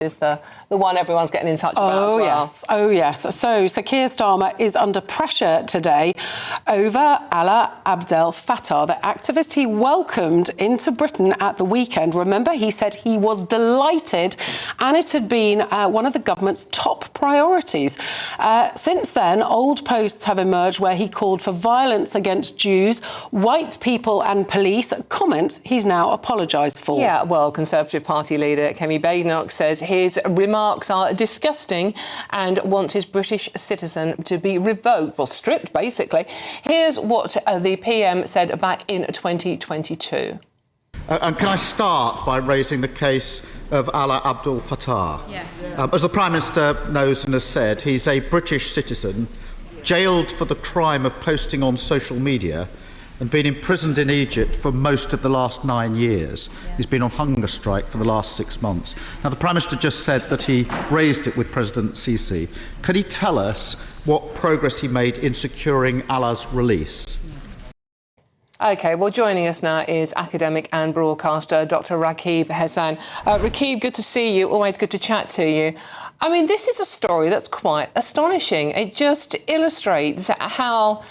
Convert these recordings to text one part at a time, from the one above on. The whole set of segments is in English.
is the one everyone's getting in touch about as well. Yes. Oh, yes. So Keir Starmer is under pressure today over Alaa Abdel Fattah, the activist he welcomed into Britain at the weekend. Remember, he said he was delighted and it had been one of the government's top priorities. Since then, old posts have emerged where he called for violence against Jews, white people and police, comments he's now apologised for. Yeah, well, Conservative Party leader Keir Starmer says his remarks are disgusting and wants his British citizen to be revoked, well, stripped, basically. Here's what the PM said back in 2022. And can I start by raising the case of Alaa Abdel Fattah? Yes. As the Prime Minister knows and has said, he's a British citizen, jailed for the crime of posting on social media and been imprisoned in Egypt for most of the last 9 years. He's been on hunger strike for the last 6 months. Now, the Prime Minister just said that he raised it with President Sisi. Could he tell us what progress he made in securing Alaa's release? OK, well, joining us now is academic and broadcaster Dr Rakib Hassan. Rakib, good to see you. Always good to chat to you. I mean, this is a story that's quite astonishing. It just illustrates how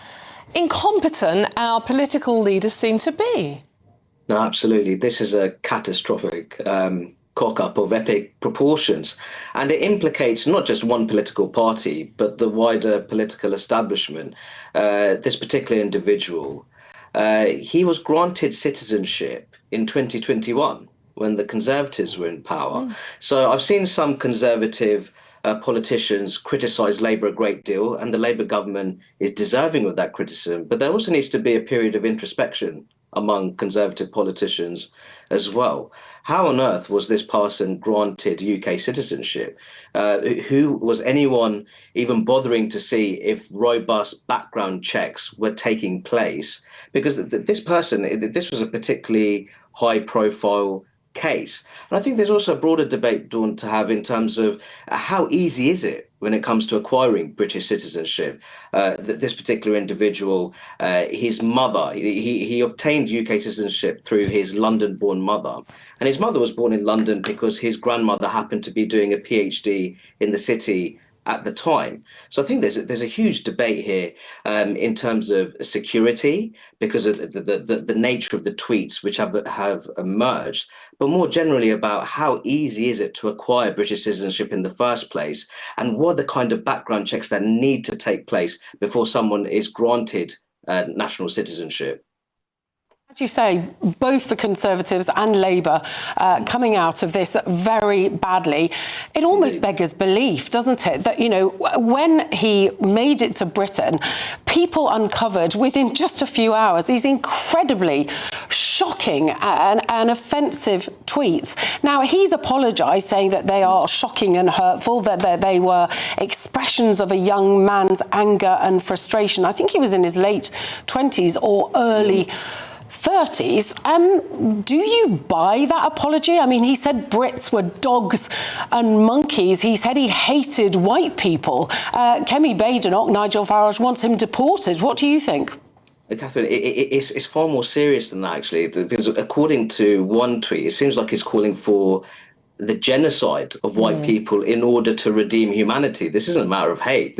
incompetent our political leaders seem to be. No, absolutely. This is a catastrophic cock-up of epic proportions. And it implicates not just one political party, but the wider political establishment. This particular individual, he was granted citizenship in 2021 when the Conservatives were in power. So I've seen some Conservative politicians criticise Labour a great deal, and the Labour government is deserving of that criticism. But there also needs to be a period of introspection among Conservative politicians as well. How on earth was this person granted UK citizenship? Who was anyone even bothering to see if robust background checks were taking place? Because this person, this was a particularly high-profile case. And I think there's also a broader debate, Dawn, to have in terms of how easy is it when it comes to acquiring British citizenship. This particular individual, his mother, he obtained UK citizenship through his London-born mother. And his mother was born in London because his grandmother happened to be doing a PhD in the city at the time. So I think there's a huge debate here in terms of security because of the nature of the tweets which have emerged, but more generally about how easy is it to acquire British citizenship in the first place, and what are the kind of background checks that need to take place before someone is granted national citizenship. As you say, both the Conservatives and Labour coming out of this very badly. It almost beggars belief, doesn't it, that, you know, when he made it to Britain, people uncovered within just a few hours these incredibly shocking and offensive tweets. Now, he's apologised, saying that they are shocking and hurtful, that they were expressions of a young man's anger and frustration. I think he was in his late 20s or early 30s. Do you buy that apology? I mean, he said Brits were dogs and monkeys. He said he hated white people. Kemi Badenoch, Nigel Farage, wants him deported. What do you think? Catherine, it's far more serious than that, actually, because according to one tweet, it seems like he's calling for the genocide of white people in order to redeem humanity. This isn't a matter of hate.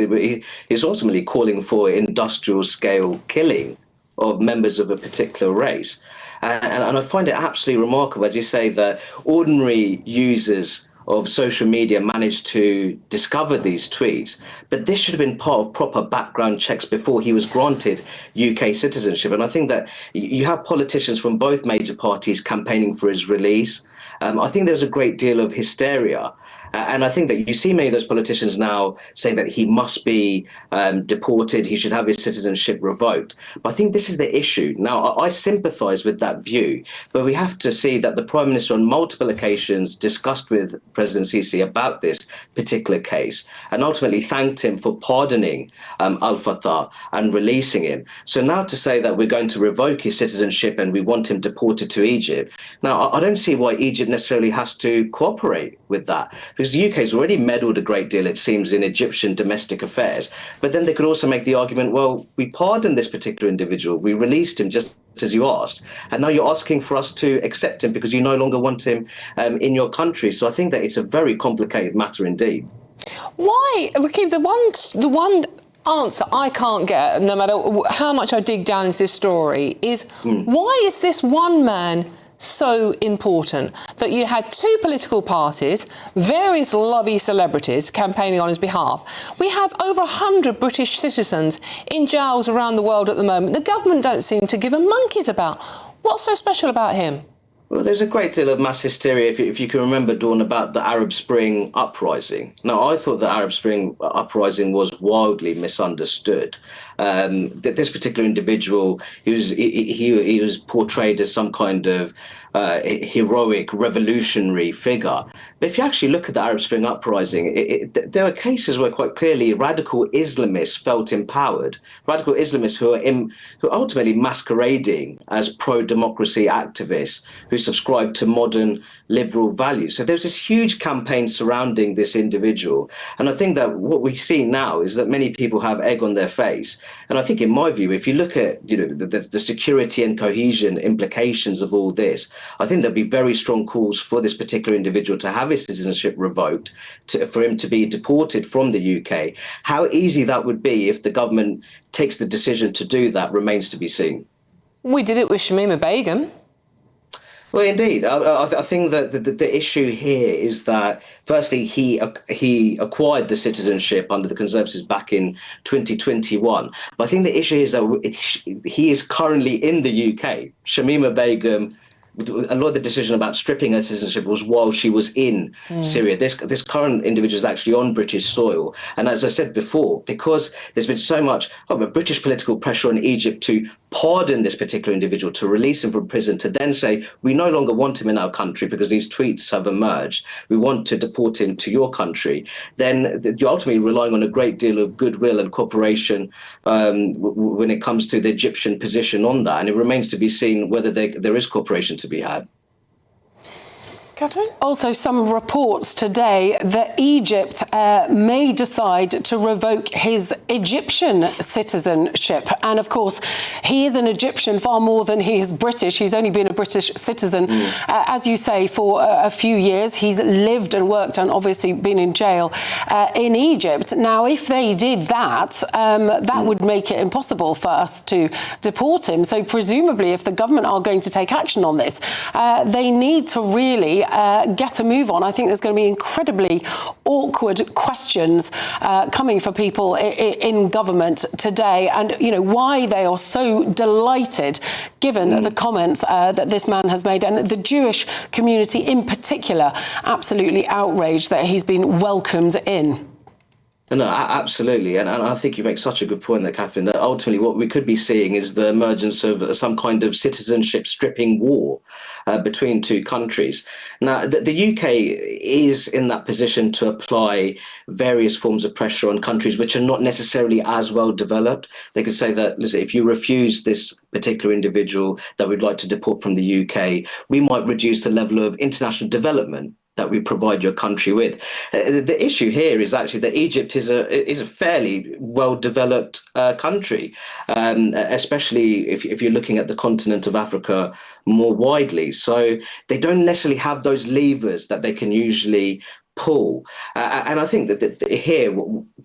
He's ultimately calling for industrial scale killing of members of a particular race. And I find it absolutely remarkable, as you say, that ordinary users of social media managed to discover these tweets, but this should have been part of proper background checks before he was granted UK citizenship. And I think that you have politicians from both major parties campaigning for his release. I think there's a great deal of hysteria. And I think that you see many of those politicians now saying that he must be deported, he should have his citizenship revoked. But I think this is the issue. Now, I sympathise with that view, but we have to see that the Prime Minister on multiple occasions discussed with President Sisi about this particular case and ultimately thanked him for pardoning Al Fattah and releasing him. So now to say that we're going to revoke his citizenship and we want him deported to Egypt, now I don't see why Egypt necessarily has to cooperate with that. Because the UK has already meddled a great deal, it seems, in Egyptian domestic affairs. But then they could also make the argument, well, we pardoned this particular individual. We released him just as you asked, and now you're asking for us to accept him because you no longer want him in your country. So I think that it's a very complicated matter indeed. Why, Rakib, the one answer I can't get, no matter how much I dig down into this story, is why is this one man so important that you had two political parties, various lovey celebrities campaigning on his behalf? We have over 100 British citizens in jails around the world at the moment. The government don't seem to give a monkey's about. What's so special about him? Well, there's a great deal of mass hysteria, if you can remember, Dawn, about the Arab Spring uprising. Now, I thought the Arab Spring uprising was wildly misunderstood. This particular individual, he was portrayed as some kind of heroic revolutionary figure. But if you actually look at the Arab Spring uprising, there are cases where quite clearly radical Islamists felt empowered, radical Islamists who are ultimately masquerading as pro-democracy activists who subscribe to modern liberal values. So there's this huge campaign surrounding this individual. And I think that what we see now is that many people have egg on their face. And I think, in my view, if you look at the security and cohesion implications of all this, I think there'll be very strong calls for this particular individual to have his citizenship revoked, for him to be deported from the UK. How easy that would be if the government takes the decision to do that remains to be seen. We did it with Shamima Begum. Well, indeed. I think that the issue here is that, firstly, he acquired the citizenship under the Conservatives back in 2021. But I think the issue is that he is currently in the UK. Shamima Begum, a lot of the decision about stripping her citizenship was while she was in Syria. This current individual is actually on British soil. And as I said before, because there's been so much British political pressure on Egypt to pardon this particular individual, to release him from prison, to then say, we no longer want him in our country because these tweets have emerged, we want to deport him to your country, then you're ultimately relying on a great deal of goodwill and cooperation when it comes to the Egyptian position on that. And it remains to be seen whether there is cooperation to be had. Catherine? Also, some reports today that Egypt may decide to revoke his Egyptian citizenship. And of course, he is an Egyptian far more than he is British. He's only been a British citizen, as you say, for a few years. He's lived and worked and obviously been in jail in Egypt. Now, if they did that, that would make it impossible for us to deport him. So presumably, if the government are going to take action on this, they need to really get a move on. I think there's going to be incredibly awkward questions coming for people in government today, and why they are so delighted, given the comments that this man has made, and the Jewish community in particular, absolutely outraged that he's been welcomed in. No, absolutely. And I think you make such a good point there, Catherine, that ultimately what we could be seeing is the emergence of some kind of citizenship stripping war between two countries. Now, the UK is in that position to apply various forms of pressure on countries which are not necessarily as well developed. They could say that, listen, if you refuse this particular individual that we'd like to deport from the UK, we might reduce the level of international development that we provide your country with. The issue here is actually that Egypt is a fairly well-developed country, especially if you're looking at the continent of Africa more widely. So they don't necessarily have those levers that they can usually pull. And I think that here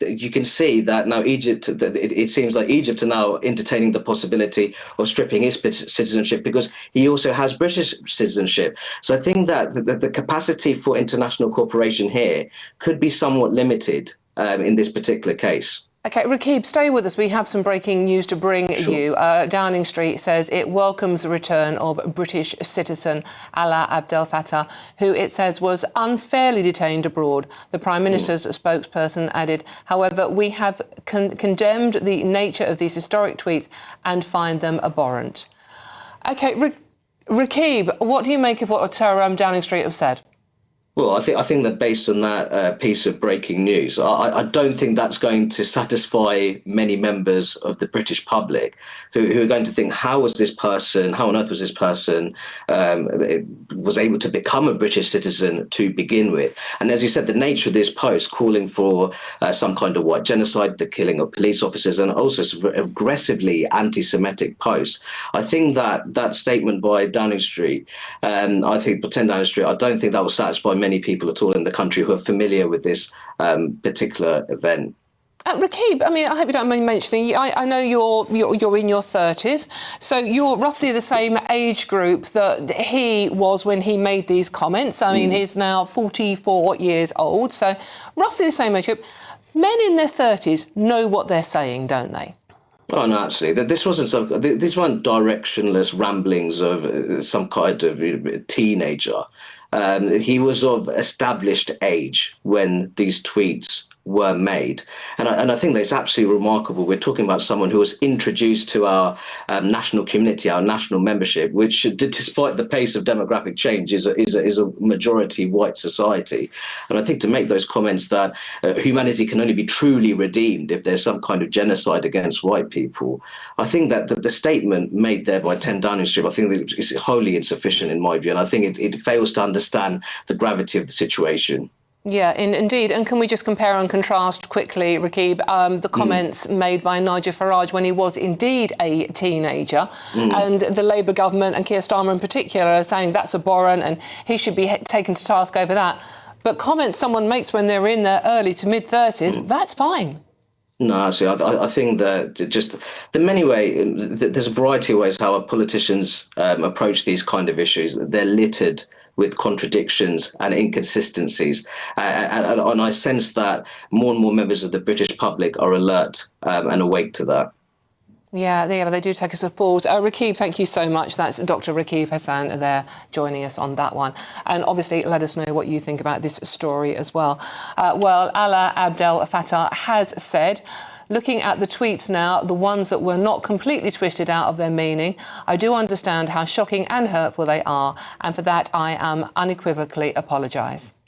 you can see that now Egypt, it seems like Egypt are now entertaining the possibility of stripping his citizenship because he also has British citizenship. So I think that the capacity for international cooperation here could be somewhat limited in this particular case. OK, Rakib, stay with us. We have some breaking news to bring you. Downing Street says it welcomes the return of British citizen Alaa Abdel Fattah, who it says was unfairly detained abroad. The Prime Minister's spokesperson added, however, we have condemned the nature of these historic tweets and find them abhorrent. OK, Rakib, what do you make of what Downing Street have said? Well, I think that based on that piece of breaking news, I don't think that's going to satisfy many members of the British public who are going to think, how on earth was this person was able to become a British citizen to begin with? And as you said, the nature of this post calling for some kind of white genocide, the killing of police officers, and also some aggressively anti-Semitic posts. I think that statement by Downing Street, I think by 10 Downing Street, I don't think that will satisfy many people at all in the country who are familiar with this particular event. Rakib, I mean, I hope you don't mind mentioning, I know you're in your 30s, so you're roughly the same age group that he was when he made these comments. I mean, he's now 44 years old, so roughly the same age group. Men in their 30s know what they're saying, don't they? Oh no, absolutely. These weren't directionless ramblings of some kind of teenager. He was of established age when these tweets were made. And I think that it's absolutely remarkable. We're talking about someone who was introduced to our national community, our national membership, which, despite the pace of demographic change, is a majority white society. And I think to make those comments that humanity can only be truly redeemed if there's some kind of genocide against white people, I think that the statement made there by 10 Downing Street, I think that is wholly insufficient in my view. And I think it fails to understand the gravity of the situation. Yeah, indeed. And can we just compare and contrast quickly, Rakib, the comments made by Nigel Farage when he was indeed a teenager, and the Labour government and Keir Starmer in particular are saying that's abhorrent and he should be taken to task over that. But comments someone makes when they're in their early to mid-30s, that's fine. No, actually, I think that just the many ways, there's a variety of ways how our politicians approach these kind of issues. They're littered with contradictions and inconsistencies. And I sense that more and more members of the British public are alert and awake to that. Yeah, they do take us forward. Rakib, thank you so much. That's Dr. Rakib Hassan there joining us on that one. And obviously, let us know what you think about this story as well. Well, Alaa Abdel Fattah has said, looking at the tweets now, the ones that were not completely twisted out of their meaning, I do understand how shocking and hurtful they are. And for that, I unequivocally apologise.